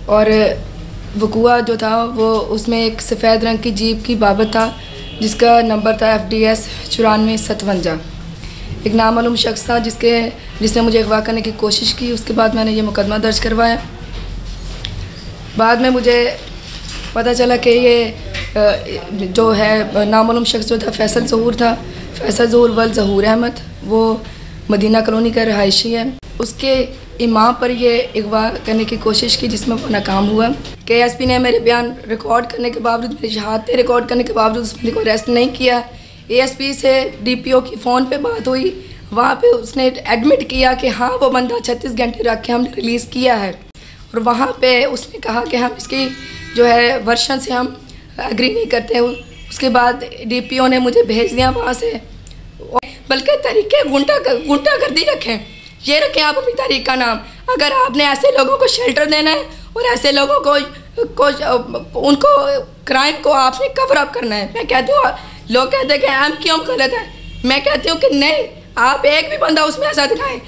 और वक़ूआ जो था वो उसमें एक सफ़ेद रंग की जीप की बाबत था जिसका नंबर था FDS 9457। एक नामालूम शख्स था जिसने मुझे अगवा करने की कोशिश की। उसके बाद मैंने ये मुकदमा दर्ज करवाया। बाद में मुझे पता चला कि ये जो है नामालूम शख्स जो था फैसल ज़हूर था, फैसल ज़हूर वल ज़हूर अहमद। वो मदीना कॉलोनी का रहायशी है। उसके इमाम पर ये अगवा करने की कोशिश की जिसमें वो नाकाम हुआ। KSP ने मेरे बयान रिकॉर्ड करने के बावजूद, मेरी शहादतें रिकॉर्ड करने के बावजूद उस बंदे को अरेस्ट नहीं किया। ASP से DPO की फ़ोन पे बात हुई, वहाँ पे उसने एडमिट किया कि हाँ वो बंदा 36 घंटे रख के हमने रिलीज़ किया है। और वहाँ पे उसने कहा कि हम इसकी जो है वर्शन से हम एग्री नहीं करते। उसके बाद DPO ने मुझे भेज दिया वहाँ से, बल्कि तरीके गुंडागर्दी रखें, ये रखें आप अपनी तहरीक का नाम। अगर आपने ऐसे लोगों को शेल्टर देना है और ऐसे लोगों को उनको क्राइम को आपने कवर अप करना है। मैं कहती हूँ, लोग कहते हैं कि हम क्यों गलत है, मैं कहती हूँ कि नहीं, आप एक भी बंदा उसमें ऐसा दिखाएं